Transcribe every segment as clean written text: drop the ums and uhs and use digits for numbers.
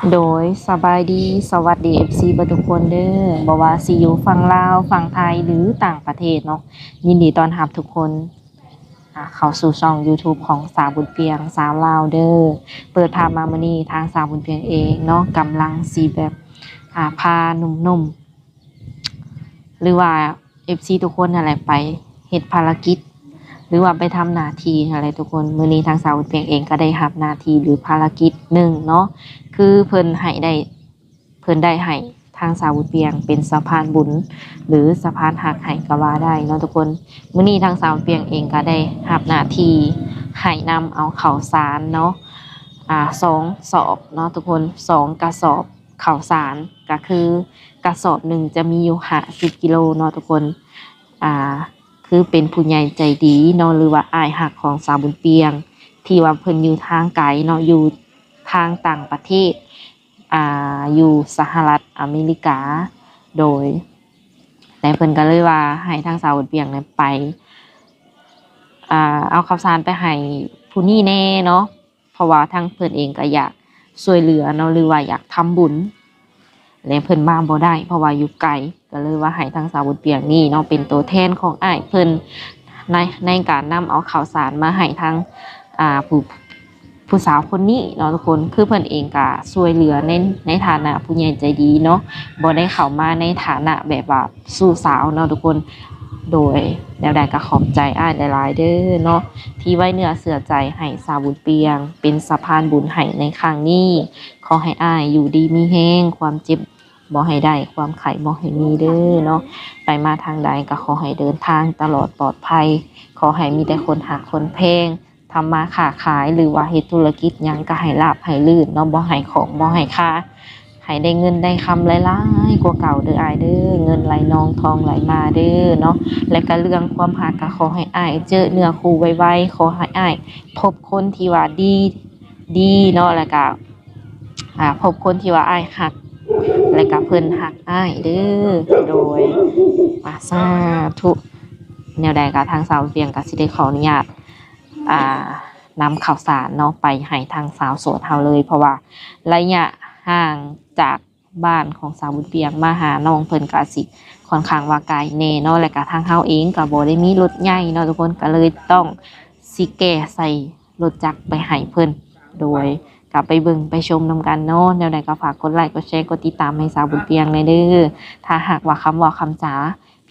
โดยสบายดีสวัสดี FC เบดทุกคนเด้อบ่ว่าสิอยู่ฝั่งลาวฝั่งไทยหรือต่างประเทศเนาะยินดีต้อนรับทุกคนเข้าสู่ช่อง YouTube ของสาวบุญเปียงสาวลาวเด้อเปิดภาพมามื้อนี้ทางสาวบุญเปียงเองเนาะกำลังสิแบบพาหนุ่มๆหรือว่า FC ทุกคนนั่นแหละไปเฮ็ดภารกิจหรือว่าไปทำหน้าที่อะไรทุกคนมื้อนี้ทางสาวบุญเปียงเองก็ได้รับหน้าที่หรือภารกิจหนึ่งเนาะ คือเพิ่นได้ให้ทางสาวบุญเปียงเป็นสะพานบุญหรือสะพานหักให้ก็ว่าได้เนาะทุกคนมื้อนี้ทางสาวบุญเปียงเองก็ได้รับหน้าที่ให้นำเอาข้าวสารเนาะ2 สอบเนาะทุกคน2 กระสอบข้าวสารก็คือกระสอบหนึ่งจะมีอยู่50 กิโลเนาะทุกคนอ่าคือเป็นผู้ใหญ่ใจดีเนาะหรือว่าอ้ายฮักของสาวบุญเปียงที่ว่าเพิ่นอยู่ทางไกลเนาะอยู่ทางต่างประเทศอยู่สหรัฐอเมริกาโดยแต่เพิ่นก็เลยว่าให้ทางสาวบุญเปียงเนี่ยไปเอาข้าวสารไปให้ผู้นี้แน่เนาะเพราะว่าทางเพิ่นเองก็อยากช่วยเหลือเนาะหรือว่าอยากทำบุญและเพิ่นมาบ่ได้เพราะว่าอยู่ไกลก็เลยว่าให้ทางสาวบุญเปียงนี่เนาะเป็นตัวแทนของอ้ายเพิ่นในการนำเอาข้าวสารมาให้ทางผู้สาวคนนี้เนาะทุกคนคือเพิ่นเองก็ช่วยเหลือในฐานะผู้ใหญ่ใจดีเนาะบ่ได้เข้ามาในฐานะแบบว่าสู้สาวเนาะทุกคนโดยแนวใดก็ขอบใจอ้ายหลายๆเด้อเนาะที่ไว้เนื้อเชื่อใจให้สาวบุญเปียงเป็นสะพานบุญให้ในครั้งนี้ขอให้อ้ายอยู่ดีมีแรงความเจ็บบ่ให้ได้ความไข้บ่ให้มีเด้อเนาะไปมาทางใดก็ขอให้เดินทางตลอดปลอดภัยขอให้มีแต่คนหักคนแพงทำมาค้าขายหรือว่าเฮ็ดธุรกิจหยังก็ให้ราบให้ลื่นเนาะบ่ให้ของบ่ให้ค่าให้ได้เงินได้คำหลายๆกว่าเก่าเด้ออ้ายเด้อเงินไหลนองทองไหลมาเด้อเนาะและก็เรื่องความรักก็ขอให้อ้ายเจอเนื้อคู่ไวๆขอให้อ้ายพบคนที่ว่าดีเนาะแล้วก็พบคนที่ว่าอ้ายฮักและก็เพิ่นฮักอ้ายเด้อโดยสาธุแนวใดก็ทางสาวเวียงก็สิได้ขออนุญาตนำข่าวสารเนาะไปให้ทางสาวโสดเฮาเลยเพราะว่าระยะห่างจากบ้านของสาวบุญเปียงมาหาน้องเพิ่นก็สิค่อนข้างว่าไกลแน่เนาะและก็ทางเฮาเองก็บ่ได้มีรถใหญ่เนาะทุกคนก็เลยต้องสิแก้ใส่รถจักรไปให้เพิ่นโดยกลับไปเบิ่งไปชมนำกันเนาะแนวใดก็ฝากกดไลค์กดแชร์กดติดตามให้สาวบุญเปียงในเด้อถ้าหากว่าคำเว้าคำจา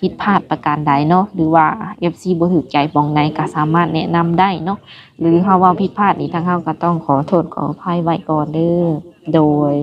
ผิดพลาดประการใดเนาะหรือว่า FC บ่ถูกใจปองใดก็สามารถแนะนำได้เนาะหรือเฮาเว้าผิดพลาดนี่ทางเฮาก็ต้องขอโทษขออภัยไว้ก่อนเด้อโดย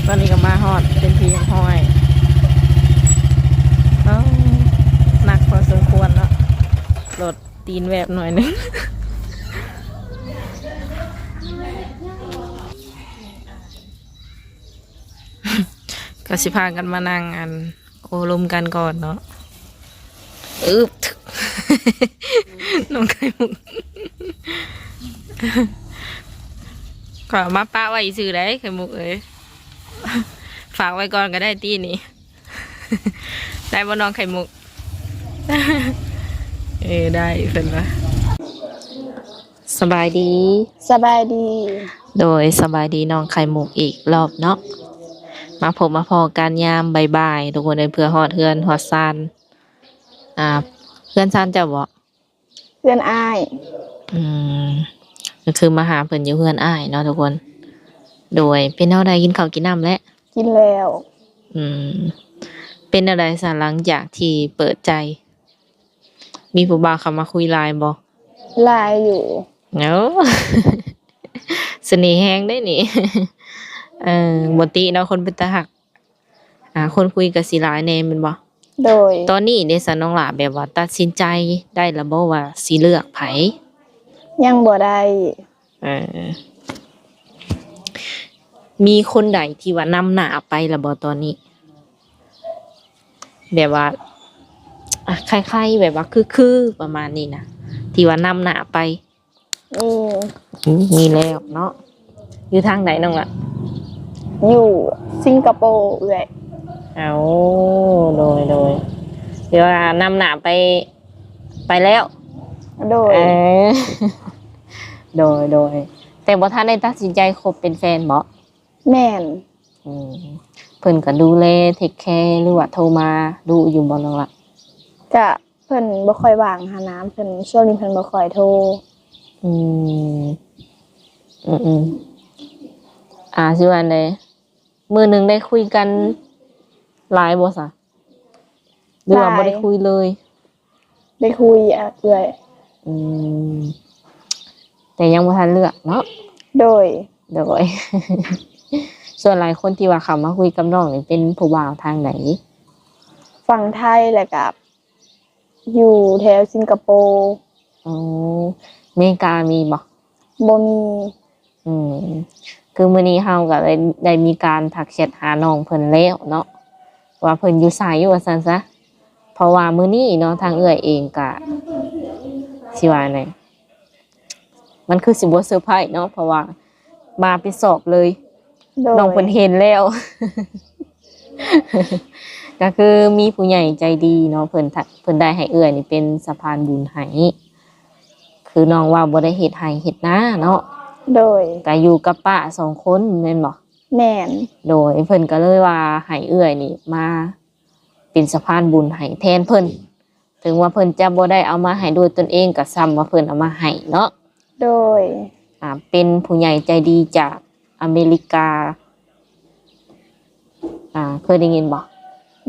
ตอนนี้ก็มาฮอดเป็นทียังห้อยหนักพอสมควรเนาะรถตีนแวบหน่อยนึง ก็สิพากันมานั่งโอลมกันก่อนเนาะ น้องไข่มุกขอมาป้าไว้ซื้อได้ไข่มุกเอ้ยฝากไว้ก่อนก็ได้ตีนี่ได้บ่น้องไข่มุกได้เพิ่นว่าสบายดี สบายดี โดยสบายดีน้องไข่มุกอีกรอบเนาะมาพบมาพอการยามบ่ายๆทุกคนเลยเพื่อฮอดเฮือนฮอดซานเพื่อนซานเจ้าบ่ เพื่อนอ้าย อืมก็คือมาหาเพิ่นอยู่เฮือนอ้ายเนาะทุกคน โดยเป็นเท่าใดกินข้าวกินน้ำแล้ว กินแล้ว อืม เป็นอะไรซะหลังจากที่เปิดใจ มีผู้บ่าวเข้ามาคุยไลน์บ่ ลายอยู่ เนาะ เสน่ห์แฮงได้นี่ บ่ติเนาะคนเป็นตาฮักคนคุยกับสิหลายแหน่แม่นบ่ โดย ตอนนี้เดะซะน้องหลาแบบว่าตัดสินใจได้แล้วบ่ว่าสิเลือกไผ ยังบ่ได้ เออมีคนใดที่ว่านำหน้าไปแล้วบ่ตอนนี้ แบบว่าคล้ายๆแบบว่าคือประมาณนี้นะที่ว่านำหน้าไป มีแล้วเนาะอยู่ทางไหนน้องล่ะ อยู่สิงคโปร์เอื้อย เอาโดยเดี๋ยวว่านำหน้าไปแล้ว โดย เออ โดยแต่บ่ทันได้ตัดสินใจคบเป็นแฟนบ่ แม่น อืมเพิ่นก็ดูแลเทคแคร์หรือว่าโทรมาดูอยู่บ่น้องล่ะ ก็เพิ่นบ่ค่อยว่างหาน้ำเพิ่นช่วงนี้เพิ่นบ่ค่อยโทร อืมสิว่าไดมื้อหนึงได้คุยกันหลายบ่ซะหรือว่าบ่ได้คุยเลย ได้คุยเอื้อย อืมแต่ยังบ่ทันเลือกเนาะ โดย โดย ส่วนหลายคนที่ว่าเข้ามาคุยกับน้องนี่เป็นผู้บ่าวทางไหน ฝั่งไทยแล้วก็อยู่แถวสิงคโปร์ อ๋ออเมริกามีบ่ บ่มี อืมคือมื้อนี้เฮาก็ได้มีการทักแชทหาน้องเพิ่นแล้วเนาะว่าเพิ่นอยู่ไสอยู่ว่าซั่นซะเพราะว่ามื้อนี้เนาะทางเอื้อยเองก็สิว่าไดมันคือสิบ่เซอร์ไพรส์เนาะเพราะว่ามาไปสอบเลย โดย น้องเพิ่นเห็นแล้ว ก็คือมีผู้ใหญ่ใจดีเนาะเพิ่นได้ให้เอื้อยนี่เป็นสะพานบุญให้คือน้องว่าบ่ได้เฮ็ดให้เฮ็ดนาเนาะ โดย ก็อยู่กับป้า2คนแม่นบ่ แม่น โดยเพิ่นก็เลยว่าให้เอื้อยนี่มาเป็นสะพานบุญให้แทนเพิ่นถึงว่าเพิ่นจะบ่ได้เอามาให้ด้วยตนเองก็ซ้ำว่าเพิ่นเอามาให้เนาะ โดย เป็นผู้ใหญ่ใจดีจากอเมริกาเคยได้ยินบ่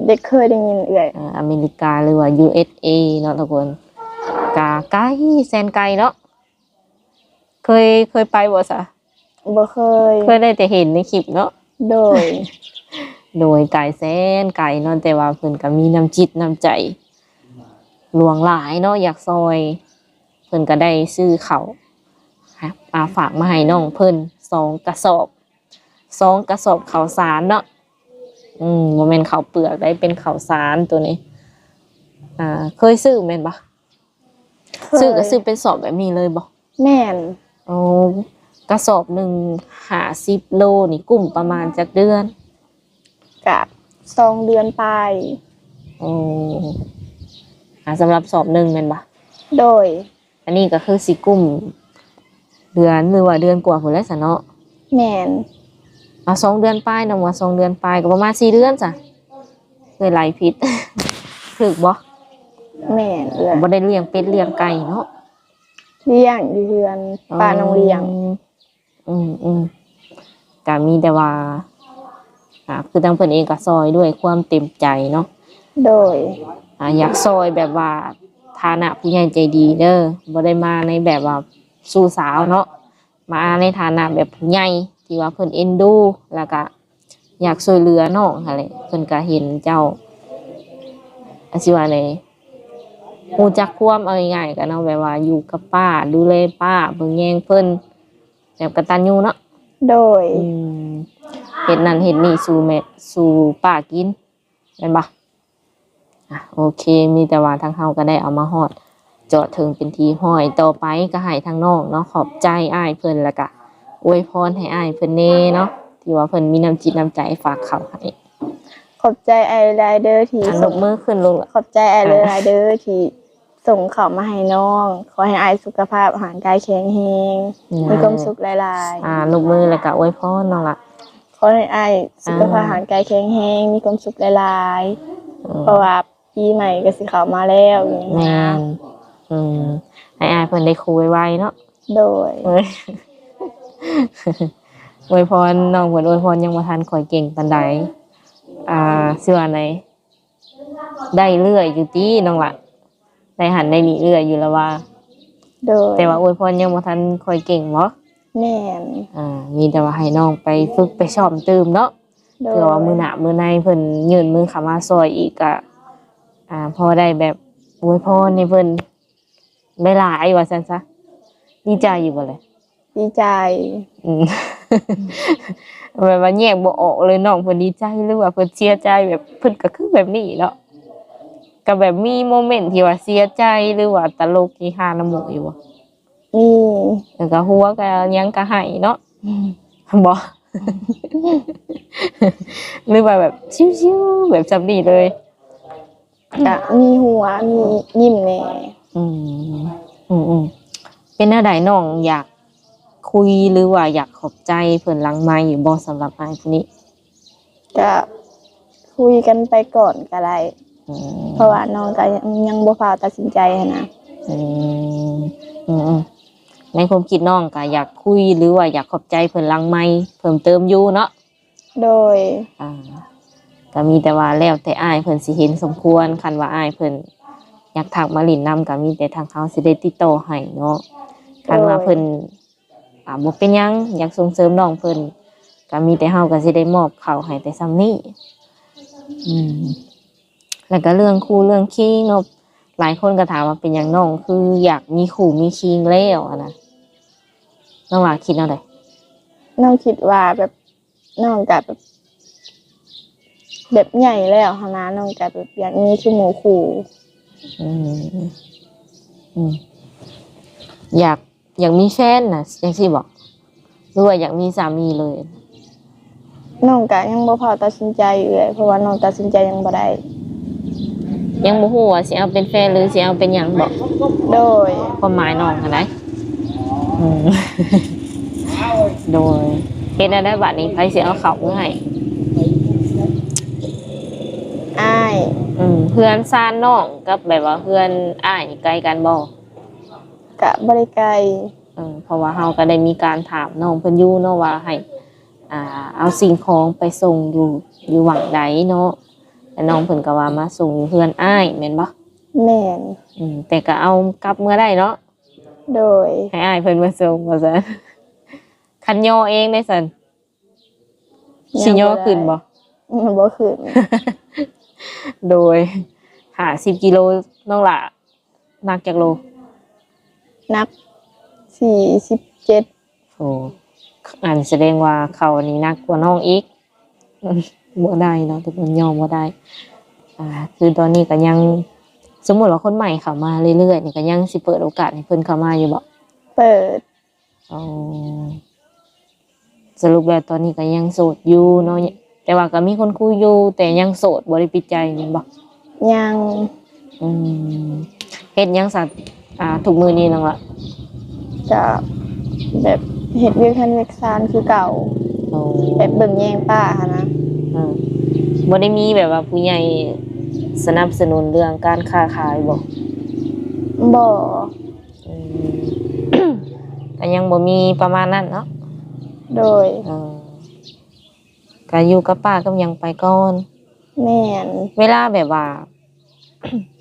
เด็กเคยได้ยินเอื้อย อเมริกาหรือว่า USA เนาะทุกคนกาไกลแสนไกลเนาะเคยไปบ่ซะ บ่เคย ได้แต่เห็นในคลิปเนาะ โดย โดยไกลแสนไกลเนาะแต่ว่าเพิ่นก็มีน้ำจิตน้ำใจหลวงหลายเนาะอยากซอยเพิ่นก็ได้ซื้อข้าวฝากมาให้น้องเพิ่น2 กระสอบข้าวสารเนาะบ่แม่นข้าวเปลือกได้เป็นข้าวสารตัวนี้เคยซื้อแม่นบ่ ซื้อก็ซื้อเป็นสอบแบบนี้เลยบ่ แม่น โอ้กระสอบหนึ่ง50 โลนี่กุ้มประมาณจักเดือน กับ2 เดือนไป โอ้สำหรับสอบหนึ่งแม่นบ่ โดย อันนี้ก็คือสิกุ้มเดือนหรือว่าเดือนกว่าพุ่นแหล้วซะเนาะ แม่น 2 เดือนปลายนำว่า2 เดือนปลายก็ประมาณ4 เดือนจ้ะเคยหลายผิด ถูกบ่ แม่นเอื้อย บ่ได้เลี้ยงเป็ดเลี้ยงไก่เนาะ เลี้ยงอยู่เรือนป้าน้องเลี้ยง ก็มีแต่ว่าคือทางเพิ่นเองก็ซอยด้วยความเต็มใจเนาะ โดย อยากซอยแบบว่าฐานะผู้ใหญ่ใจดีเด้อบ่ได้มาในแบบว่าสู่สาวเนาะมาในฐานะแบบผู้ใหญ่ที่ว่าเพิ่นเอ็นดูแล้วก็อยากช่วยเหลือน้องหั่นแหละเพิ่นก็เห็นเจ้าสิว่าไดฮู้จักความเอาง่ายๆก็เนาะแบบว่าอยู่กับป้าดูแลป้าเบิ่งแยงเพิ่นแบบกตัญญูเนาะ โดย เฮ็ดนั่นเฮ็ดนี่สู่แม่สู่ป้ากินแม่นบ่โอเคมีแต่ว่าทางเฮาก็ได้เอามาฮอด เจาะถึงเป็นทีห้อยต่อไปก็ให้ทางน้องเนาะขอบใจอ้ายเพิ่นแล้วก็อวยพรให้อ้ายเพิ่นแน่เนาะที่ว่าเพิ่นมีน้ำจิตน้ำใจฝากเขาให้ขอบใจไอไลเดอร์ที่อ่ะยส่งกมือขึ้นลงละ ขอบใจไอไลเดอร์ที่ส่งข่าวมาให้น้องขอให้ไอสุขภาพร่างกายแข็งแรงมีความสุขหลายลงมือแล้วก็อวยพรน้องละ ๆขอให้ไอสุขภาพร่างกายแข็งแรงมีความสุขหลายๆเพราะว่าปีใหม่ก็สิเข้ามาแล้วอย่างนี้ แม่ นะ นให้อายเพิ่นได้คุยไวๆเนาะ โดย เอ้ยอวยพรน้องเพิ่นอวยพรยังบ่ทันข่อยเก่งปานใดเชื่อไหนได้เรื่อยอยู่ติน้องล่ะได้หันได้นี่เรื่อยอยู่แล้วว่า โดย แต่ว่าอวยพรยังบ่ทันข่อยเก่งบ่ แม่น มีแต่ว่าให้น้องไปฝึกไปซ้อมเติมเนาะ โดย เผื่อว่ามื้อหน้ามื้อในเพิ่นยื่นมือเข้ามาซอยอีกก็พอได้แบบอวยพรให้เพิ่นได้หลายว่าซั่นซะดีใจอยู่บ่เลย ดีใจ อืม แบบว่าแยกบ่ออกเลยน้องเพิ่นดีใจหรือว่าเพิ่นเสียใจแบบเพิ่นก็คือแบบนี้เนาะก็แบบมีโมเมนต์ที่ว่าเสียใจหรือว่าตลกที่ฮาน้ำหมูอยู่บ่ มี แล้วก็หัวก็ยังก็ให้เนาะบ่ หรือว่าแบบชิวๆแบบจำนี้เลย กะมีหัวมียิ้มแน่ อืมเป็นอะไรน้องอยากคุยหรือว่าอยากขอบใจเพิ่นหลังไมค์อยู่บ่สำหรับอ้ายคนนี้ ก็คุยกันไปก่อนก็ได้ อืม เพราะว่าน้องก็ยังบ่ฟ้าวตัดสินใจหั้นนะ อืมในความคิดน้องก็อยากคุยหรือว่าอยากขอบใจเพิ่นหลังไมค์เพิ่มเติมอยู่เนาะ โดย ก็มีแต่ว่าแล้วแต่อ้ายเพิ่นสิเห็นสมควรคันว่าอ้ายเพิ่นอยากทักมาหลินนำก็มีแต่ทางเขาสิได้ติดต่อให้เนาะคันว่าเพิ่นบ่เป็นหยังอยากส่งเสริมน้องเพิ่นก็มีแต่เฮาก็สิได้มอบข้าวให้แต่ซ้ำนี้แล้วก็เรื่องคู่เรื่องคิงเนาะหลายคนก็ถามว่าเป็นหยังน้องคืออยากมีคู่มีคิงแล้วอะนะน้องหลาคิดเอาได้ น้องคิดว่าแบบน้องก็แบบใหญ่แล้วหั้นนะน้องก็แบบอยากมีชั่วโมงคู่ อืมอยากมีแฟนน่ะจังซี่บอกหรือว่าอยากมีสามีเลย น้องก็ยังบ่พอตัดสินใจอยู่เลยเพราะว่าน้องตัดสินใจยังบ่ได้ ยังบ่ฮู้ว่าสิเอาเป็นแฟนหรือสิเอาเป็นหยังบอก โดย ความหมายน้องหั้นได้โดยเฮ็ดได้บัดนี้ไผสิเอาเข้ามาให้ อ้าย เพื่อนซ่านน้องกับแบบว่าเพื่อนอ้ายนี่ไกลกันบ่ กะบ่ได้ไกล เพราะว่าเฮาก็ได้มีการถามน้องเพิ่นอยู่เนาะว่าให้เอาสิ่งของไปส่งอยู่หวังใดเนาะแต่น้องเพิ่นก็ว่ามาส่งอยู่เพื่อนอ้ายแม่นบ่ แม่น แต่ก็เอากลับเมื่อได้เนาะ โดย ให้อ้ายเพิ่นมาส่งว่าซั่นคันย่อเองได้ซั่นสิย่อขึ้นบ่ บ่ขึ้น โดย50กิโลน้องหล่ะหนักจักโล นับ47 โอ้แสดงว่าเขานี่หนักกว่าน้องอีก บ่ได้เนาะทุกคนยอมบ่ได้คือตอนนี้ก็ยังสมมุติว่าคนใหม่เข้ามาเรื่อยๆนี่ก็ยังสิเปิดโอกาสให้เพิ่นเข้ามาอยู่บ่ เปิด อ๋อสรุปแล้วตอนนี้ก็ยังโสดอยู่เนาะแต่ว่าก็มีคนคุยอยู่แต่ยังโสดบ่ได้ปิดใจแม่นบ่ ยัง เฮ็ดหยังสัตว์ทุกมื้อนี้น้องล่ะ จะแบบเฮ็ดเวียกทันเวียกซานคือเก่า โอ้ แบบเบิ่งแย่งป้าหั้นนะ บ่ได้มีแบบว่าผู้ใหญ่สนับสนุนเรื่องการค้าขายบ่ บ่ ก็ยังบ่มีประมาณนั้นเนาะ โดย ก็อยู่กับป้ากับหยังไปก่อน แม่น เวลาแบบว่า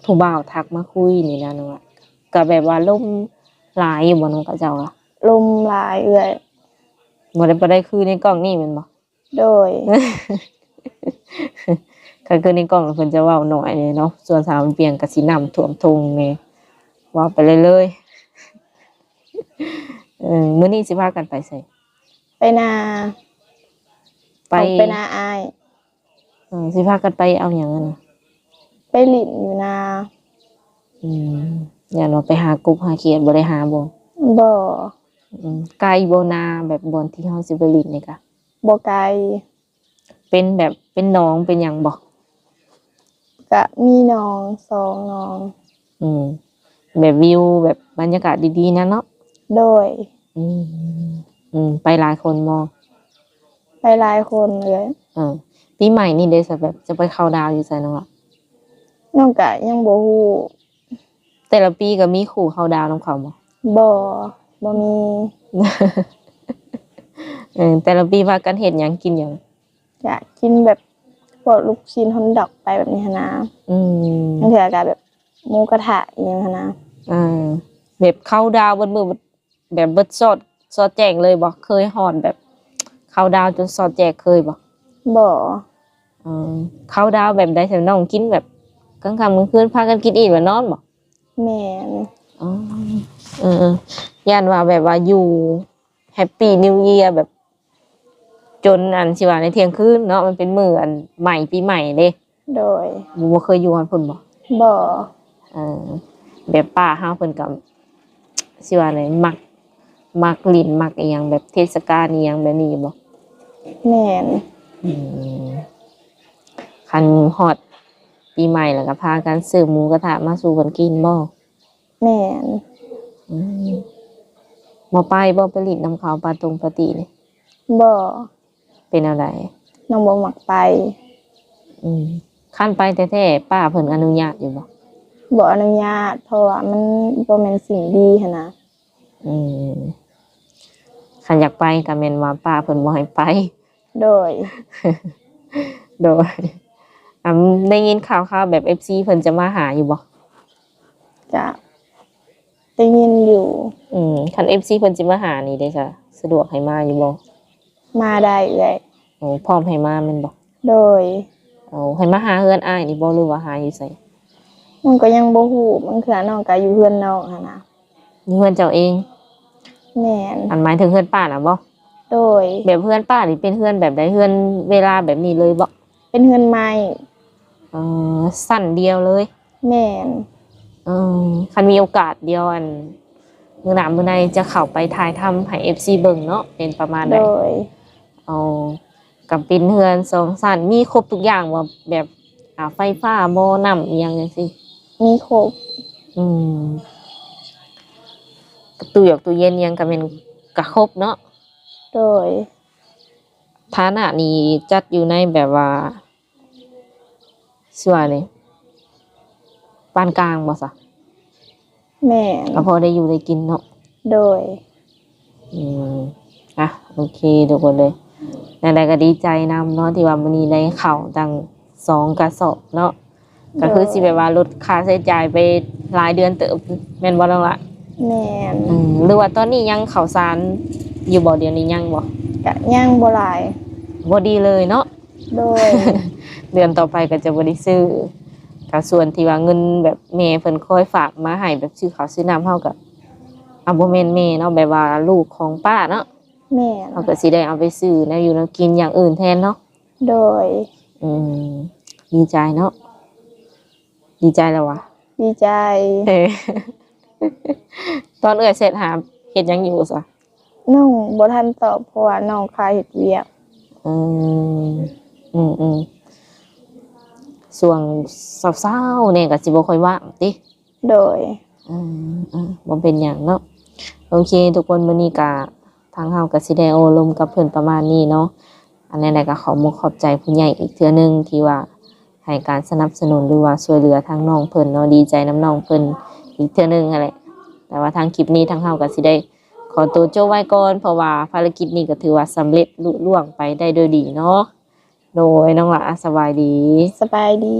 ผู้บ่าวทักมาคุยนี่นะน้องอะก็แบบว่าลมหลายอยู่บ่น้องกับเจ้าอะ ลมหลายเอื้อย บ่ได้คือในกล้องนี่แม่นบ่ โดย ก็คือในกล้องเพิ่นจะเว้าน้อยเลยเนาะส่วนสาวมันเปียงก็สิน้ำท่วมทงแม่เว้าไปเลยมื้อนี้สิพากันไปไส ไปนา ไป ออกไปนาอ้าย สิพากันไปเอาหยังอะนะ ไปหลินอยู่นา อย่าเนาะไปหากบหาเขียดบ่ได้หาบ่ บ่ ไกลบ่นาแบบบ่อนที่เฮาสิไปเลินนี่ก็ บ่ไกล เป็นแบบเป็นหนองเป็นหยังบ่ ก็มีหนอง2หนอง อืมแบบวิวแบบบรรยากาศดีๆนะเนาะ โดย อืมไปหลายคนบ่ ไปหลายคนเลย ปีใหม่นี่เด้ซะแบบจะไปเข้าดาวอยู่ไสเนาะ น้องก็ยังบ่ฮู้ แต่ละปีก็มีคู่เข้าดาวนำเขาบ่ บ่มี แต่ละปีว่ากันเฮ็ดหยังกินหยัง อยากกินแบบพวกลูกชิ้นฮอทดอกไปแบบนี้หั้นนะ อืม บางเทื่อก็แบบหมูกระทะอีหยังหั้นนะ แบบเข้าดาวน์เบิดมื้อแบบเบิดสอดแจ้งเลยบ่เคยฮอดแบบ เข้าดาวน์จนสอดแจกเคยบ่ บ่ เข้าดาวน์แบบใดแต่น้องกินแบบกลางค่ำกลางคืนพากันกินอิ่มแล้วนอนบ่ แม่น อ๋อย่านว่าแบบว่าอยู่แฮปปี้นิวเยียร์แบบ จนอันสิว่าในเที่ยงคืนเนาะมันเป็นมื้ออันใหม่ปีใหม่เด้ โดย บ่เคยอยู่กับเพิ่นบ่ บ่ แบบป้าเฮาเพิ่นก็สิว่าไดมักลิ้นมักอีหยังแบบเทศกาลอีหยังแบบนี้บ่ แม่น คันฮอดปีใหม่แล้วก็พากันซื้อหมูกระทะมาสู่กันกินบ่ แม่น บ่ไปบ่ไปลิ้นน้ำเขาปาตรงปาตินี่ บ่ เป็นอะไร น้องบ่มักไป คันไปแท้ๆป้าเพิ่นอนุญาตอยู่บ่ บ่อนุญาตเพราะว่ามันบ่แม่นสิ่งดีหั้นนะ คันอยากไปก็แม่นว่าป้าเพิ่นบ่ให้ไป โดย โดยได้ยินข่าวๆแบบ FC เพิ่นจะมาหาอยู่บ่ จะได้ยินอยู่ คัน FC เพิ่นสิมาหานี่ได้จ้ะสะดวกให้มาอยู่บ่ มาได้เลย โอ้พร้อมให้มาแม่นบ่ โดย เอาให้มาหาเฮือนอ้ายนี่บ่หรือว่าหาอยู่ไส น้องก็ยังบ่ฮู้บางเทื่อน้องก็อยู่เฮือนน้องหั้นนะ อยู่เฮือนเจ้าเอง แม่น อันหมายถึงเฮือนป้าน่ะบ่ โดย แบบเฮือนป้านี่เป็นเฮือนแบบใดเฮือนเวลาแบบนี้เลยบ่ เป็นเฮือนไม้ สั้นเดียวเลย แม่น คันมีโอกาสเดียวอันมื้อหน้ามื้อในจะเข้าไปถ่ายทำให้ FC เบิ่งเนาะเป็นประมาณใด โดย เอากับเป็นเฮือน2ชั้นมีครบทุกอย่างว่าแบบไฟฟ้าหม้อน้ำอีหยังจังซี่ มีครบ ตู้หยอกตู้เย็นอิหยังก็แม่นก็ครบเนาะ โดย ฐานะนี้จัดอยู่ในแบบว่าสิว่านี่ปานกลางบ่ซะ แม่น ก็พอได้อยู่ได้กินเนาะ โดย โอเคทุกคนเลยนั่นแหละก็ดีใจนำเนาะที่ว่ามื้อนี้ได้ข้าวตั้ง2กระสอบเนาะก็คือสิแบบว่าลดค่าใช้จ่ายไปหลายเดือนเติบแม่นบ่น้องละ แม่น หรือว่าตอนนี้ยังข้าวสารอยู่บ่เดี๋ยวนี้ยังบ่ ก็ยังบ่หลาย บ่ดีเลยเนาะ โดย เดือนต่อไปก็จะบ่ได้ซื้อก็ส่วนที่ว่าเงินแบบแม่เพิ่นคอยฝากมาให้แบบซื้อข้าวซื้อน้ำเฮาก็บ่แม่นแม่เนาะแบบว่าลูกของป้าเนาะ แม่น เขาก็สิได้เอาไปซื้อนะอยู่นะกินอย่างอื่นแทนเนาะ โดย ดีใจเนาะดีใจแล้ววะ ดีใจ เออ ตอนเอื้อยเสร็จหาเฮ็ดหยังอยู่ซะ น้องบ่ทันตอบเพราะว่าน้องคาเฮ็ดเวียก ส่วงเศร้าๆเนี่ยก็สิบ่ค่อยว่างติ โดย บ่เป็นหยังเนาะโอเค ทุกคนมื้อนี้ก็ทางเฮาก็สิได้โอ้ลมกับเพิ่นประมาณนี้เนาะอันนี้แหละก็ขอขอบใจผู้ใหญ่อีกเทื่อนึงที่ว่าให้การสนับสนุนหรือว่าช่วยเหลือทางน้องเพิ่นเนาะดีใจน้ำน้องเพิ่นอีกเทื่อนึงนั่นแหละแต่ว่าทางคลิปนี้ทางเฮาก็สิได้ขอตัวจบไว้ก่อนเพราะว่าภารกิจนี้ก็ถือว่าสำเร็จลุล่วงไปได้โดยดีเนาะโดยน้องหละสบายดี สบายดี